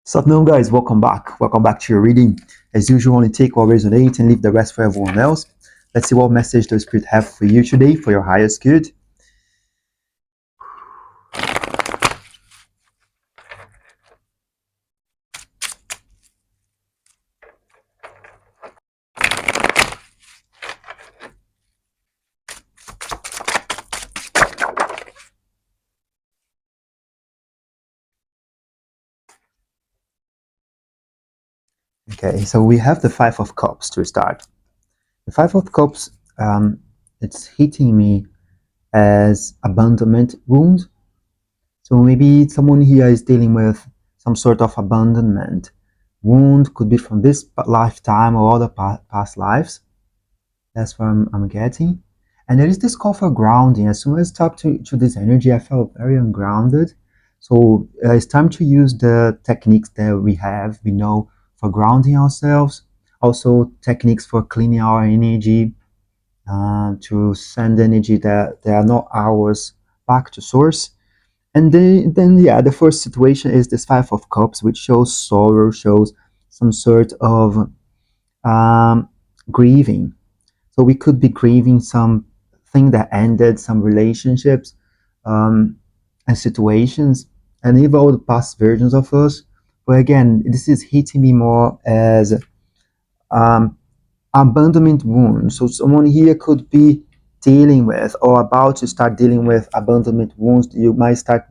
What's up now, guys? Welcome back. Welcome back to your reading. As usual, only take what resonates and leave the rest for everyone else. Let's see what message the Spirit have for you today for your highest good. Okay, so we have the Five of Cups to start. The Five of Cups, it's hitting me as abandonment wound. So maybe someone here is dealing with some sort of abandonment wound. Could be from this lifetime or other past lives. That's what I'm getting. And there is this call for grounding. As soon as I talked to this energy, I felt very ungrounded. So it's time to use the techniques that we know for grounding ourselves. Also techniques for cleaning our energy, to send energy that are not ours back to source. And then yeah, the first situation is this Five of Cups, which shows sorrow, shows some sort of grieving. So we could be grieving something that ended, some relationships, and situations, and even all the past versions of us. But again, this is hitting me more as um, abandonment wound. So someone here could be dealing with or about to start dealing with abandonment wounds. You might start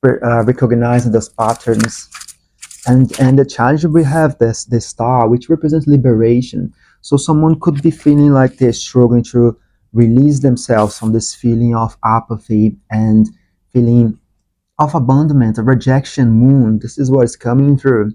recognizing those patterns, and the challenge we have this star, which represents liberation. So someone could be feeling like they're struggling to release themselves from this feeling of apathy and feeling of abandonment, a rejection wound. This is what is coming through.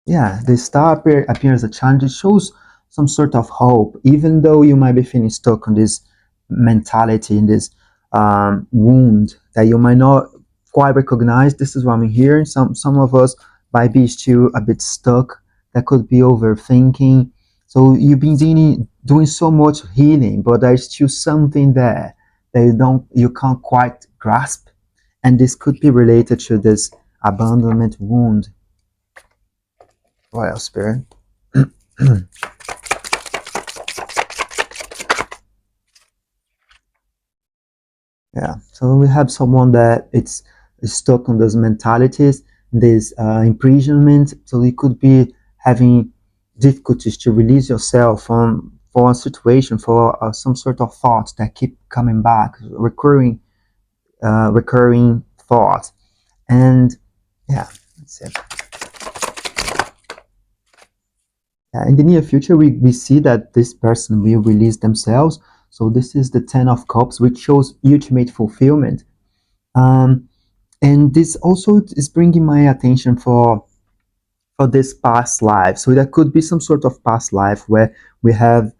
Yeah, the star appears as a challenge. It shows some sort of hope, even though you might be feeling stuck on this mentality, in this wound that you might not quite recognize. This is what I'm hearing. Some of us might be still a bit stuck. That could be overthinking. So you've been doing so much healing, but there's still something there that you can't quite grasp, and this could be related to this abandonment wound. What else, Spirit? Yeah, so we have someone that is stuck on those mentalities, this imprisonment. So you could be having difficulties to release yourself from for a situation, for some sort of thoughts that keep coming back, recurring thoughts. And yeah, that's it. In the near future, we see that this person will release themselves. So this is the Ten of Cups, which shows ultimate fulfillment. Um, and this also is bringing my attention for this past life. So that could be some sort of past life where we have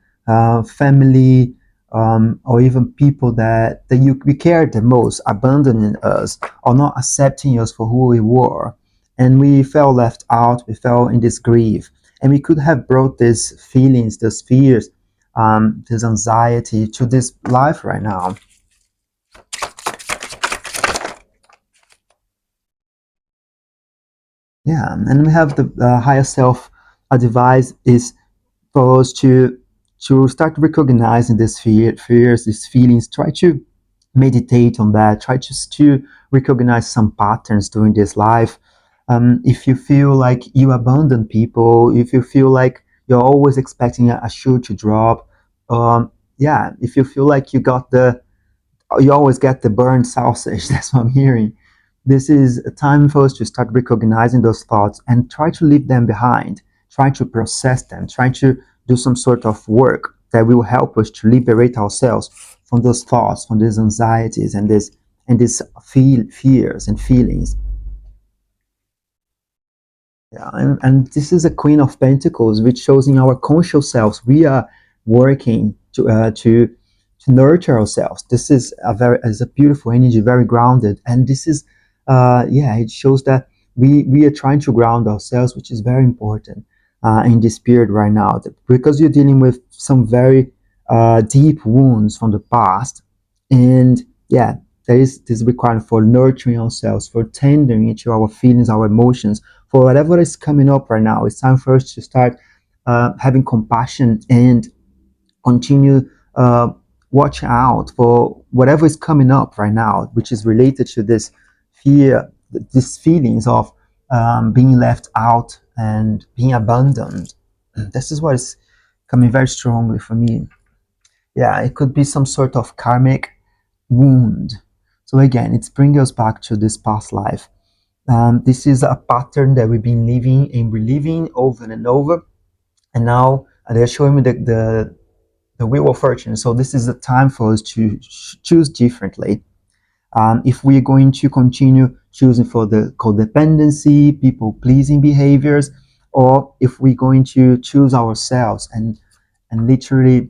family, or even people that we cared the most abandoning us or not accepting us for who we were, and we felt left out. We fell in this grief, and we could have brought these feelings, these fears, this anxiety to this life right now. Yeah, and we have the higher self advice is for us to start recognizing these fears, these feelings. Try to meditate on that. Try to recognize some patterns during this life. If you feel like you abandon people, if you feel like you're always expecting a shoe to drop, yeah, if you feel like you always get the burned sausage. That's what I'm hearing. This is a time for us to start recognizing those thoughts and try to leave them behind, try to process them, try to do some sort of work that will help us to liberate ourselves from those thoughts, from these anxieties and these fears and feelings. Yeah, and this is a Queen of Pentacles, which shows in our conscious selves we are working to nurture ourselves. This is a beautiful energy, very grounded, and this is yeah, it shows that we are trying to ground ourselves, which is very important in this period right now, because you're dealing with some very deep wounds from the past, and yeah, there is this requirement for nurturing ourselves, for tendering to our feelings, our emotions, for whatever is coming up right now. It's time for us to start having compassion and continue watch out for whatever is coming up right now, which is related to this fear, these feelings of being left out and being abandoned. This is what is coming very strongly for me. Yeah, it could be some sort of karmic wound. So again, it's bringing us back to this past life. This is a pattern that we've been living and reliving over and over, and now they're showing me the wheel of fortune. So this is the time for us to choose differently. If we're going to continue choosing for the codependency, people pleasing behaviors, or if we're going to choose ourselves and literally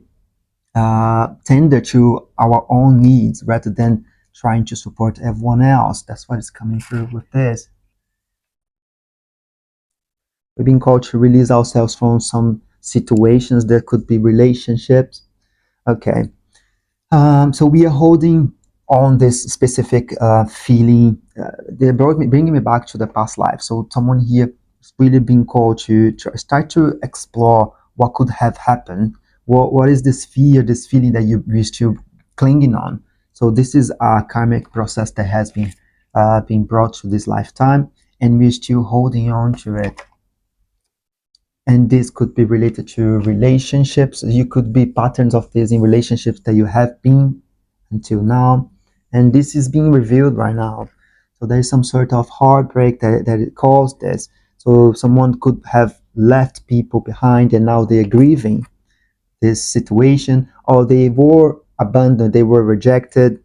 tender to our own needs rather than trying to support everyone else. That's what is coming through with this. We've been called to release ourselves from some situations that could be relationships. Okay. So we are holding on this specific feeling. They bringing me back to the past life. So someone here is really being called to start to explore what could have happened. What is this fear, this feeling that you're still clinging on? So this is a karmic process that has been brought to this lifetime, and we're still holding on to it. And this could be related to relationships. You could be patterns of this in relationships that you have been until now, and this is being revealed right now. So there is some sort of heartbreak that it caused this. So someone could have left people behind and now they're grieving this situation, or they were abandoned, they were rejected.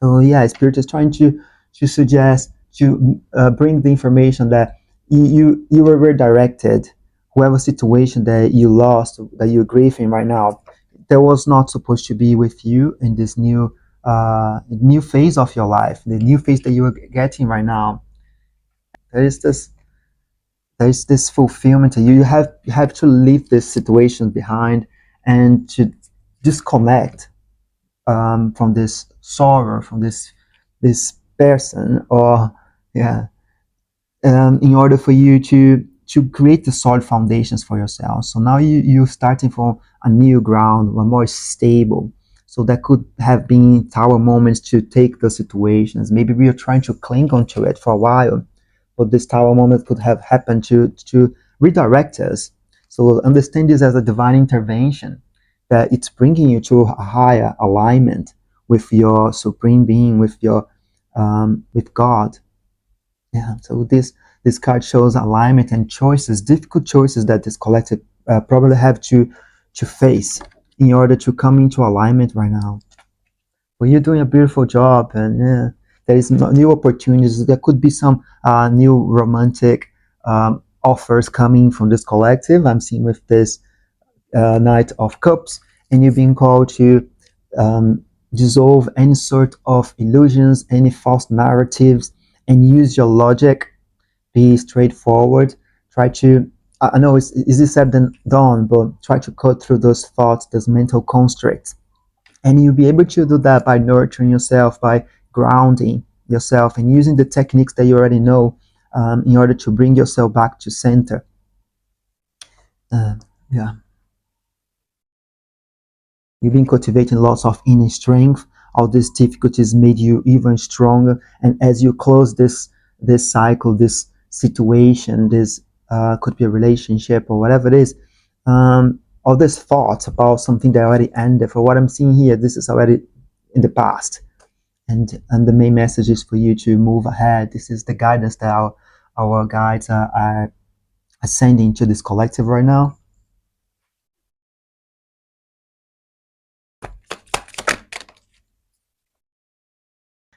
So yeah, Spirit is trying to suggest to bring the information that you were redirected. Whoever situation that you lost, that you're grieving right now, that was not supposed to be with you in this new phase of your life, the new phase that you are getting right now. There is this there is this fulfillment. You have to leave this situation behind and to disconnect from this sorrow, from this person, or yeah, in order for you to create the solid foundations for yourself. So now you're starting from a new ground, a more stable. So that could have been tower moments to take the situations. Maybe we are trying to cling onto it for a while, but this tower moment could have happened to redirect us. So understand this as a divine intervention, that it's bringing you to a higher alignment with your supreme being, with God. Yeah. So this card shows alignment and choices, difficult choices that this collective probably have to face in order to come into alignment right now. Well, you're doing a beautiful job, and yeah, there is new opportunities. There could be some new romantic offers coming from this collective. I'm seeing with this Knight of Cups, and you're being called to dissolve any sort of illusions, any false narratives, and use your logic. Be straightforward. Try to, I know it's easier said than done, but try to cut through those thoughts, those mental constraints. And you'll be able to do that by nurturing yourself, by grounding yourself, and using the techniques that you already know in order to bring yourself back to center. Uh, yeah. You've been cultivating lots of inner strength. All these difficulties made you even stronger. And as you close this cycle, this situation, this could be a relationship or whatever it is, all these thoughts about something that already ended. For what I'm seeing here, this is already in the past. And the main message is for you to move ahead. This is the guidance that our guides are sending to this collective right now.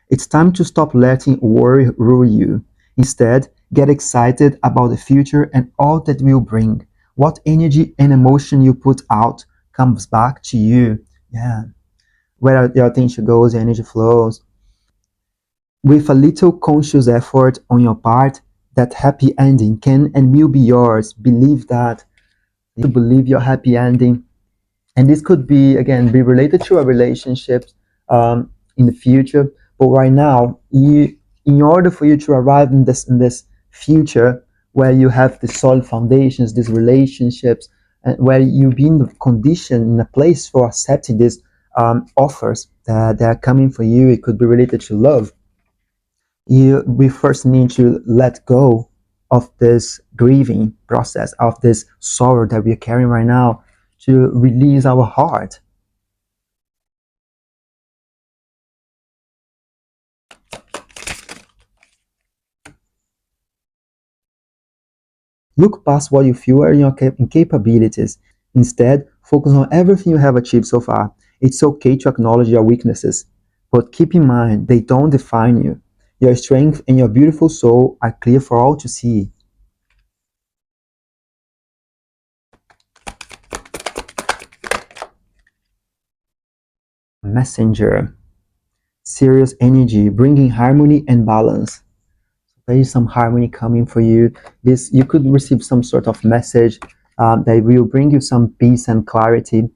It's time to stop letting worry rule you. Instead, get excited about the future and all that will bring. What energy and emotion you put out comes back to you. Yeah. Where your attention goes, your energy flows. With a little conscious effort on your part, that happy ending can and will be yours. Believe that. You believe your happy ending. And this could be, again, be related to a relationship in the future, But right now, in order for you to arrive in this future where you have the solid foundations, these relationships, and where you be in the condition, in a place for accepting these offers that are coming for you, it could be related to love. We first need to let go of this grieving process, of this sorrow that we are carrying right now, to release our heart. Look past what you feel are your incapabilities. Instead, focus on everything you have achieved so far. It's okay to acknowledge your weaknesses, but keep in mind they don't define you. Your strength and your beautiful soul are clear for all to see. Messenger, serious energy, bringing harmony and balance. There is some harmony coming for you. This you could receive some sort of message that will bring you some peace and clarity.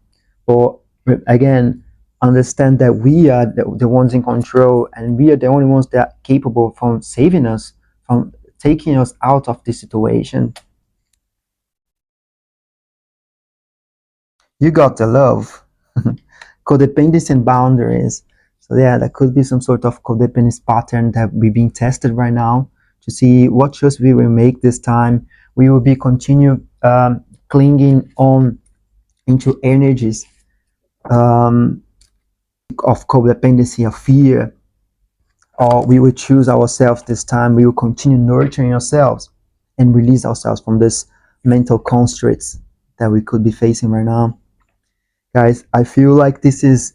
Or again, understand that we are the ones in control, and we are the only ones that are capable from saving us, from taking us out of this situation. You got the love. Codependency and boundaries. So yeah, that could be some sort of codependency pattern that we're being tested right now to see what choice we will make this time. We will be continue clinging on into energies um, of codependency, of fear, or we will choose ourselves this time. We will continue nurturing ourselves and release ourselves from this mental constraints that we could be facing right now. Guys, I feel like this is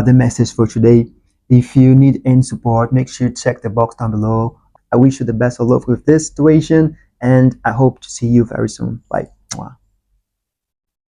the message for today. If you need any support, make sure you check the box down below. I wish you the best of luck with this situation, and I hope to see you very soon. Bye.